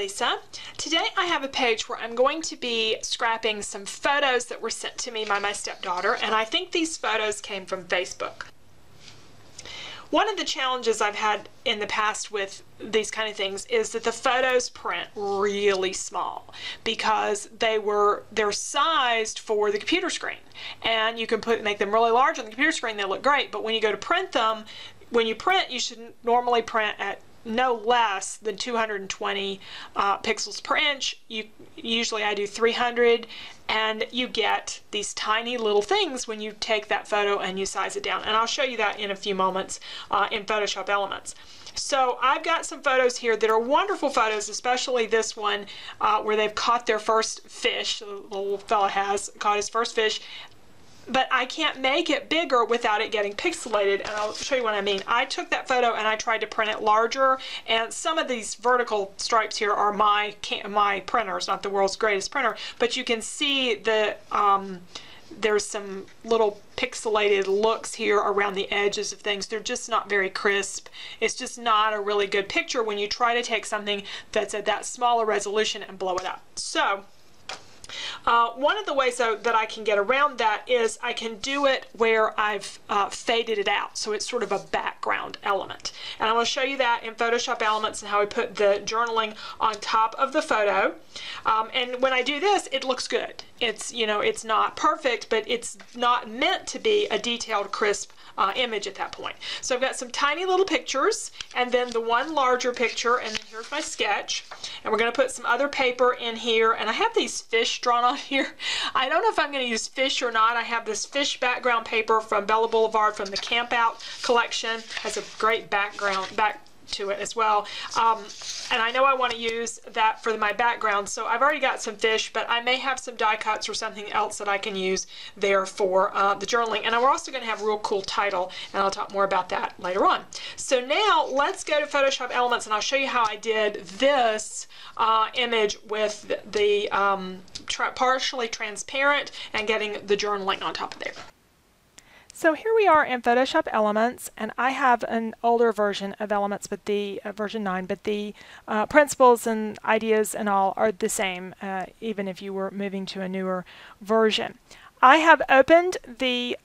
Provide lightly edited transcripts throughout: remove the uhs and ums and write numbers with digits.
Lisa. Today I have a page where I'm going to be scrapping some photos that were sent to me by my stepdaughter, and I think these photos came from Facebook. One of the challenges I've had in the past with these kind of things is that the photos print really small because they're sized for the computer screen, and you can make them really large on the computer screen. They look great, but when you go to print them, when you print, you should normally print at no less than 220 pixels per inch. Usually I do 300, and you get these tiny little things when you take that photo and you size it down. And I'll show you that in a few moments in Photoshop Elements. So I've got some photos here that are wonderful photos, especially this one where they've caught their first fish. The little fella has caught his first fish. But I can't make it bigger without it getting pixelated, and I'll show you what I mean. I took that photo and I tried to print it larger, and some of these vertical stripes here are my printer. It's not the world's greatest printer, but you can see the there's some little pixelated looks here around the edges of things. They're just not very crisp. It's just not a really good picture when you try to take something that's at that smaller resolution and blow it up. So one of the ways that I can get around that is I can do it where I've faded it out, so it's sort of a background element. And I will show you that in Photoshop Elements and how we put the journaling on top of the photo. And when I do this, it looks good. It's, you know, it's not perfect, but it's not meant to be a detailed, crisp image at that point. So I've got some tiny little pictures, and then the one larger picture, and then here's my sketch. And we're going to put some other paper in here, and I have these fish drawn on here. I don't know if I'm going to use fish or not. I have this fish background paper from Bella Boulevard from the Camp Out collection. Has a great background to it as well, and I know I want to use that for my background, so I've already got some fish, but I may have some die cuts or something else that I can use there for the journaling. And we're also going to have a real cool title, and I'll talk more about that later on. So now let's go to Photoshop Elements, and I'll show you how I did this image with the partially transparent and getting the journaling on top of there. So here we are in Photoshop Elements, and I have an older version of Elements, but the version 9, but the principles and ideas and all are the same, even if you were moving to a newer version. I have opened the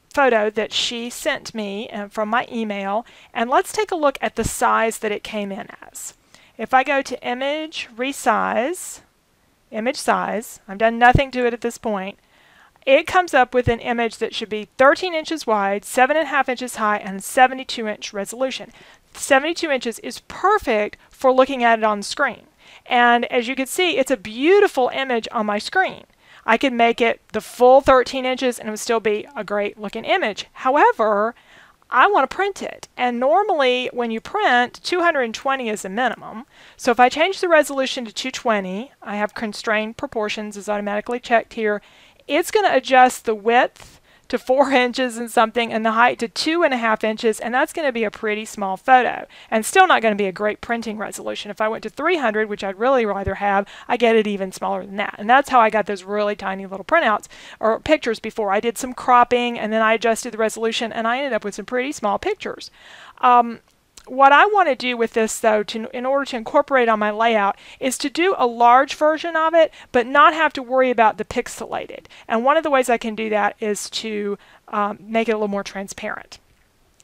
photo that she sent me from my email, and let's take a look at the size that it came in as. If I go to Image, Resize, Image Size, I've done nothing to it at this point. It comes up with an image that should be 13 inches wide, 7.5 inches high, and 72-inch resolution. 72 inches is perfect for looking at it on the screen. And as you can see, it's a beautiful image on my screen. I could make it the full 13 inches and it would still be a great looking image. However, I want to print it. And normally when you print, 220 is a minimum. So if I change the resolution to 220, I have constrained proportions is automatically checked here. It's going to adjust the width to 4 inches and something and the height to 2.5 inches, and that's going to be a pretty small photo and still not going to be a great printing resolution. If I went to 300, which I'd really rather have, I get it even smaller than that. And that's how I got those really tiny little printouts or pictures before. I did some cropping and then I adjusted the resolution and I ended up with some pretty small pictures. What I want to do with this, though, in order to incorporate on my layout, is to do a large version of it, but not have to worry about the pixelated. And one of the ways I can do that is to make it a little more transparent.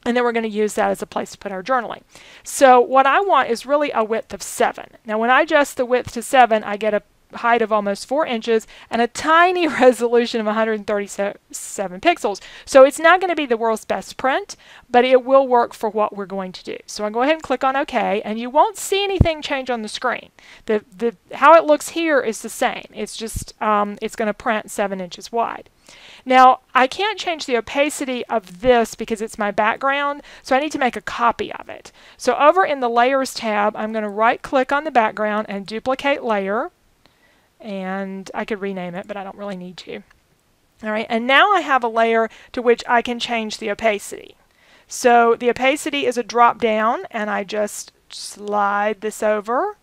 And then we're going to use that as a place to put our journaling. So what I want is really a width of 7. Now when I adjust the width to 7, I get a height of almost 4 inches and a tiny resolution of 137 pixels. So it's not going to be the world's best print, but it will work for what we're going to do. So I'll go ahead and click on OK, and you won't see anything change on the screen. How it looks here is the same. It's just it's going to print 7 inches wide. Now I can't change the opacity of this because it's my background, so I need to make a copy of it. So over in the Layers tab, I'm going to right click on the background and duplicate layer. And I could rename it, but I don't really need to. All right, and now I have a layer to which I can change the opacity. So the opacity is a drop down, and I just slide this over,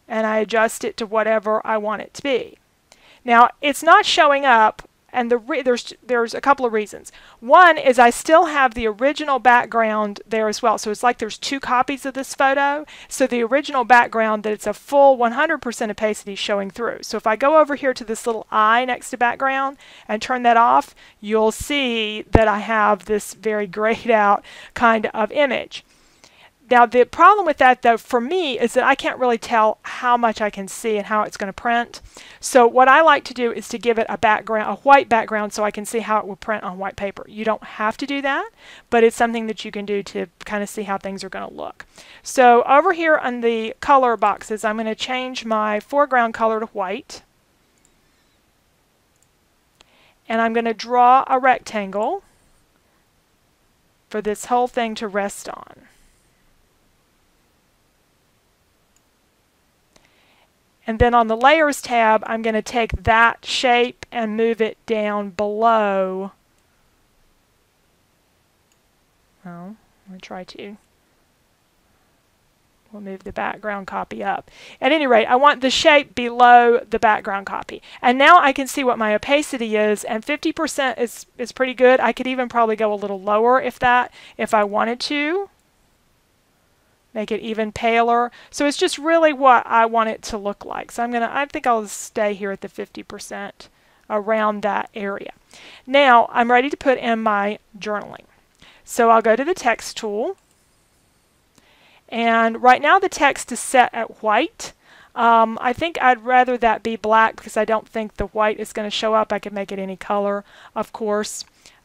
and I adjust it to whatever I want it to be. Now, it's not showing up And there's a couple of reasons. One is I still have the original background there as well. So it's like there's two copies of this photo. So the original background, that it's a full 100% opacity showing through. So if I go over here to this little eye next to background and turn that off, you'll see that I have this very grayed out kind of image. Now the problem with that though for me is that I can't really tell how much I can see and how it's going to print. So what I like to do is to give it a background, a white background, so I can see how it will print on white paper. You don't have to do that, but it's something that you can do to kind of see how things are going to look. So over here on the color boxes, I'm going to change my foreground color to white. And I'm going to draw a rectangle for this whole thing to rest on. And then on the Layers tab, I'm going to take that shape and move it down below. Well, I'm going to try to. We'll move the background copy up. At any rate, I want the shape below the background copy. And now I can see what my opacity is, and 50% is pretty good. I could even probably go a little lower if I wanted to. Make it even paler. So it's just really what I want it to look like. So I think I'll stay here at the 50% around that area. Now I'm ready to put in my journaling. So I'll go to the text tool. And right now the text is set at white. I think I'd rather that be black because I don't think the white is going to show up. I could make it any color, of course.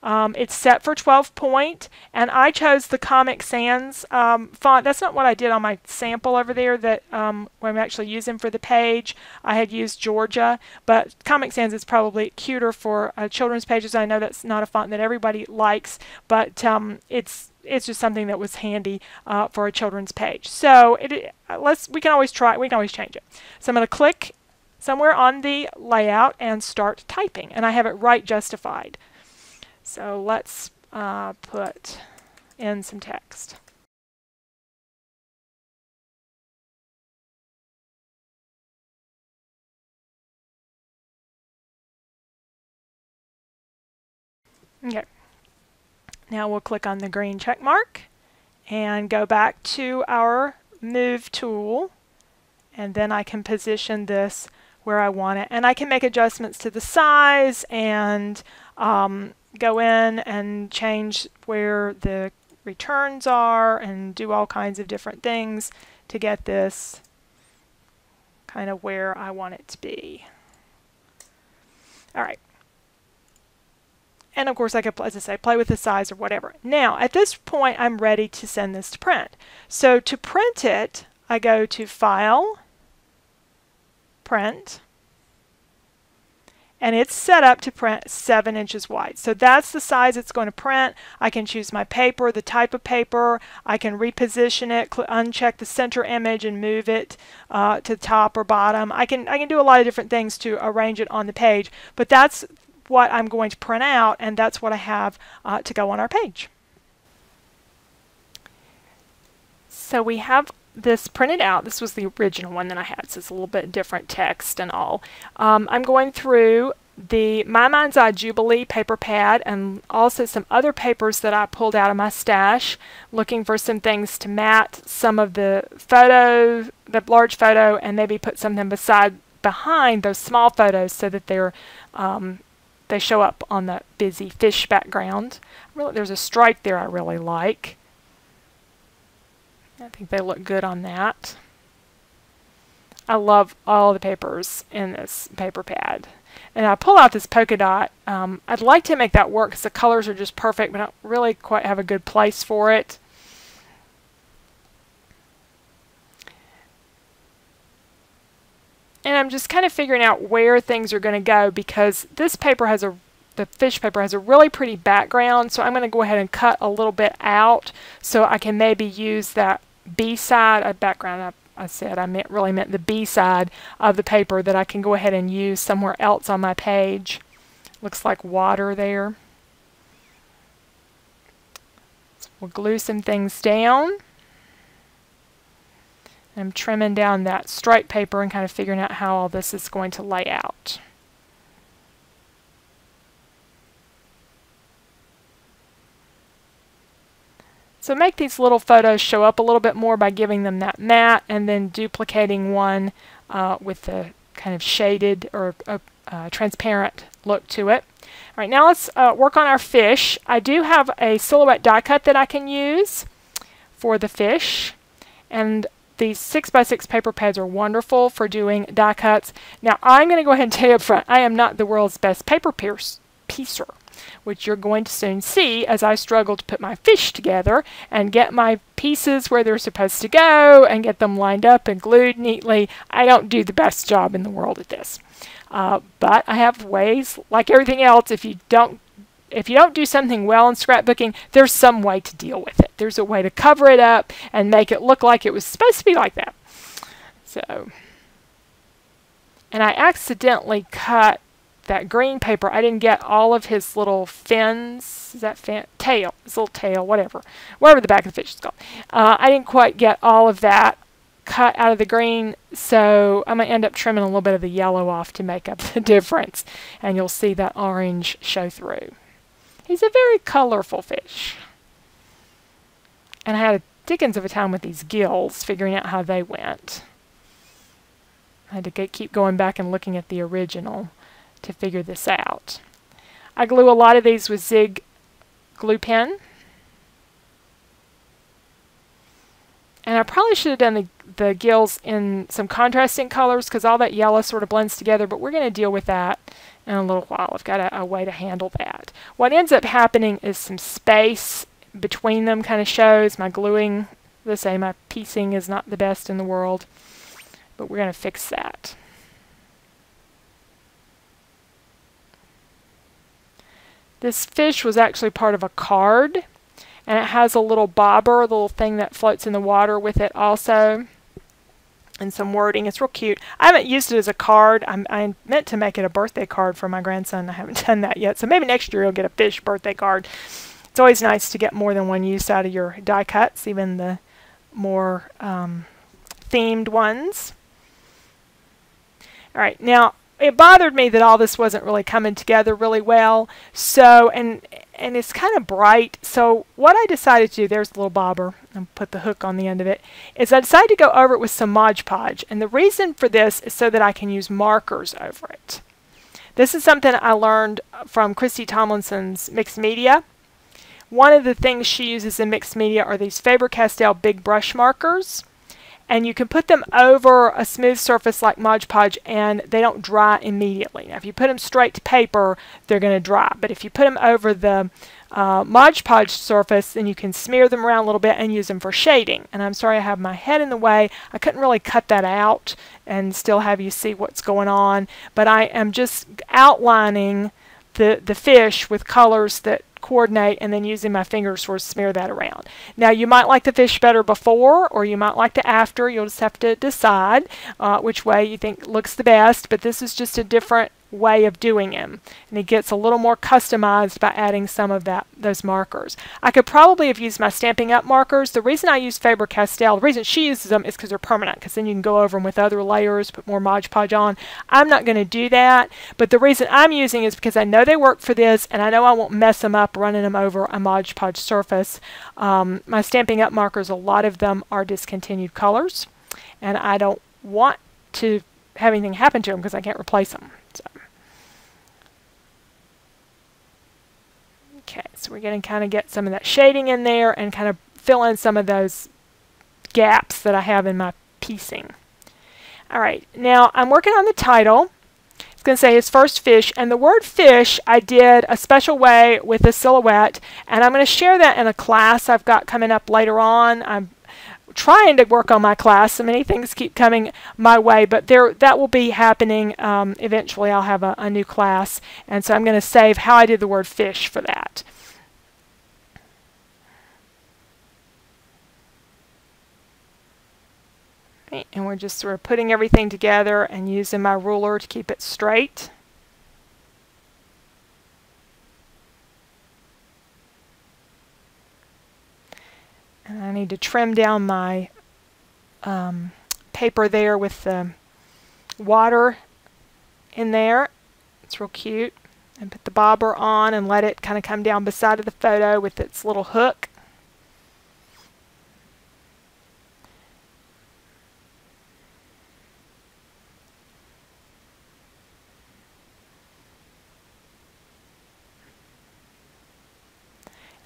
It's set for 12 point, and I chose the Comic Sans font. That's not what I did on my sample over there that I'm actually using for the page. I had used Georgia, but Comic Sans is probably cuter for children's pages. I know that's not a font that everybody likes, but it's just something that was handy for a children's page. So we can always change it. So I'm going to click somewhere on the layout and start typing, and I have it right justified. So let's put in some text. Okay. Now we'll click on the green check mark and go back to our Move tool, and then I can position this where I want it. And I can make adjustments to the size and go in and change where the returns are and do all kinds of different things to get this kind of where I want it to be. All right. And of course I could, as I say, play with the size or whatever. Now at this point I'm ready to send this to print. So to print it, I go to File, Print, and it's set up to print 7 inches wide. So that's the size it's going to print. I can choose my paper, the type of paper. I can reposition it, uncheck the center image and move it to the top or bottom. I can do a lot of different things to arrange it on the page, but that's what I'm going to print out, and that's what I have to go on our page. So we have this printed out. This was the original one that I had, so it's a little bit different text and all. I'm going through the My Mind's Eye Jubilee paper pad and also some other papers that I pulled out of my stash, looking for some things to mat some of the photo, the large photo, and maybe put something behind those small photos so that they show up on the busy fish background. There's a stripe there I really like. I think they look good on that. I love all the papers in this paper pad. And I pull out this polka dot. I'd like to make that work because the colors are just perfect, but I don't really quite have a good place for it. And I'm just kind of figuring out where things are going to go because this paper has the fish paper has a really pretty background, so I'm going to go ahead and cut a little bit out so I can maybe use that B-side background. I said I really meant the B-side of the paper that I can go ahead and use somewhere else on my page. Looks like water there. So we'll glue some things down. I'm trimming down that stripe paper and kind of figuring out how all this is going to lay out. So make these little photos show up a little bit more by giving them that matte and then duplicating one with the kind of shaded or transparent look to it. All right, now let's work on our fish. I do have a silhouette die cut that I can use for the fish, and these 6x6 paper pads are wonderful for doing die cuts. Now I'm going to go ahead and tell you up front, I am not the world's best paper piecer, which you're going to soon see as I struggle to put my fish together and get my pieces where they're supposed to go and get them lined up and glued neatly. I don't do the best job in the world at this. But I have ways, like everything else, if you don't do something well in scrapbooking, there's some way to deal with it. There's a way to cover it up and make it look like it was supposed to be like that. So, and I accidentally cut that green paper. I didn't get all of his little fins. Is that tail? His little tail, whatever the back of the fish is called. I didn't quite get all of that cut out of the green, so I'm going to end up trimming a little bit of the yellow off to make up the difference, and you'll see that orange show through. He's a very colorful fish. And I had a dickens of a time with these gills, figuring out how they went. I had to keep going back and looking at the original to figure this out. I glue a lot of these with Zig glue pen. And I probably should have done the gills in some contrasting colors because all that yellow sort of blends together, but we're going to deal with that in a little while. I've got a way to handle that. What ends up happening is some space between them kind of shows. My gluing, let's say my piecing is not the best in the world, but we're going to fix that. This fish was actually part of a card, and it has a little bobber, a little thing that floats in the water with it also, and some wording. It's real cute. I haven't used it as a card. I meant to make it a birthday card for my grandson. I haven't done that yet, so maybe next year you'll get a fish birthday card. It's always nice to get more than one use out of your die cuts, even the more themed ones. All right, now it bothered me that all this wasn't really coming together really well. So, and it's kind of bright. So what I decided to do, there's the little bobber, and put the hook on the end of it, is I decided to go over it with some Mod Podge. And the reason for this is so that I can use markers over it. This is something I learned from Christy Tomlinson's Mixed Media. One of the things she uses in Mixed Media are these Faber-Castell big brush markers. And you can put them over a smooth surface like Mod Podge and they don't dry immediately. Now if you put them straight to paper, they're going to dry. But if you put them over the Mod Podge surface, then you can smear them around a little bit and use them for shading. And I'm sorry I have my head in the way. I couldn't really cut that out and still have you see what's going on. But I am just outlining the fish with colors that coordinate and then using my fingers to smear that around. Now you might like the fish better before or you might like the after. You'll just have to decide which way you think looks the best, but this is just a different way of doing him, and he gets a little more customized by adding some of those markers. I could probably have used my Stampin' Up markers. The reason I use Faber-Castell, the reason she uses them is because they're permanent, because then you can go over them with other layers, put more Mod Podge on. I'm not going to do that, but the reason I'm using is because I know they work for this, and I know I won't mess them up running them over a Mod Podge surface. My Stampin' Up markers, a lot of them are discontinued colors, and I don't want to have anything happen to them because I can't replace them. Okay, so we're going to kind of get some of that shading in there and kind of fill in some of those gaps that I have in my piecing. All right, now I'm working on the title. It's going to say his first fish, and the word fish I did a special way with a silhouette, and I'm going to share that in a class I've got coming up later on. I'm trying to work on my class. So many things keep coming my way, but that will be happening eventually. I'll have a new class, and so I'm going to save how I did the word fish for that. Okay, and we're just sort of putting everything together and using my ruler to keep it straight. And I need to trim down my paper there with the water in there. It's real cute. And put the bobber on and let it kind of come down beside of the photo with its little hook.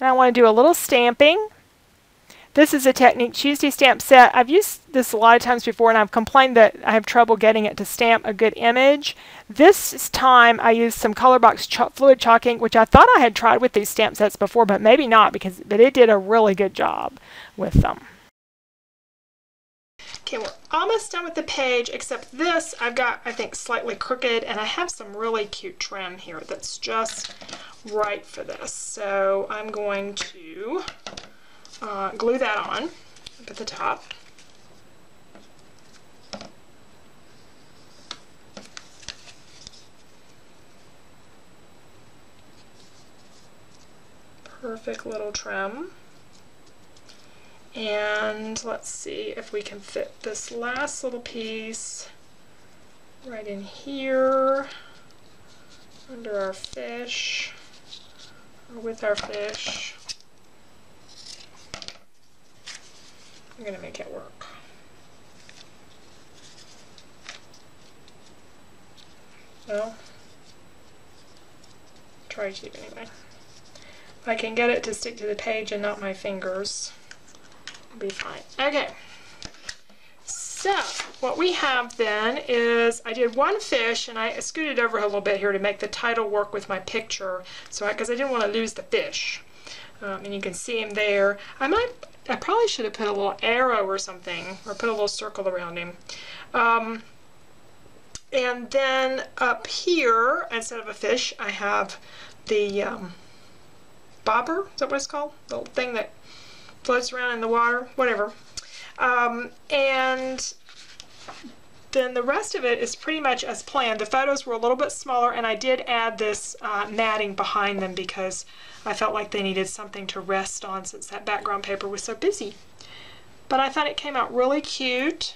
And I want to do a little stamping. This is a Technique Tuesday stamp set. I've used this a lot of times before, and I've complained that I have trouble getting it to stamp a good image. This time I used some Colorbox fluid chalk ink, which I thought I had tried with these stamp sets before, but maybe not, but it did a really good job with them. Okay, we're almost done with the page, except this I've got, I think, slightly crooked, and I have some really cute trim here that's just right for this. So I'm going to glue that on up at the top. Perfect little trim. And let's see if we can fit this last little piece right in here under our fish, or with our fish. I'm going to make it work. Well, try to anyway. If I can get it to stick to the page and not my fingers, it'll be fine. Okay, so what we have then is I did one fish, and I scooted over a little bit here to make the title work with my picture, so because I didn't want to lose the fish. And you can see him there. I probably should have put a little arrow or something, or put a little circle around him. And then up here, instead of a fish, I have the bobber. Is that what it's called? The little thing that floats around in the water, whatever. And then the rest of it is pretty much as planned. The photos were a little bit smaller, and I did add this matting behind them because I felt like they needed something to rest on since that background paper was so busy. But I thought it came out really cute.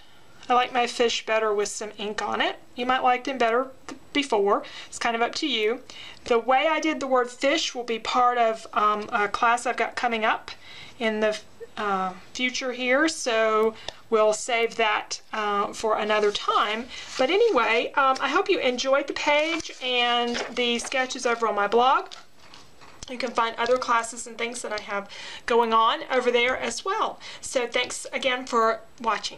I like my fish better with some ink on it. You might like them better before. It's kind of up to you. The way I did the word fish will be part of a class I've got coming up in the future here, so we'll save that for another time. But anyway, I hope you enjoyed the page and the sketches over on my blog. You can find other classes and things that I have going on over there as well. So thanks again for watching.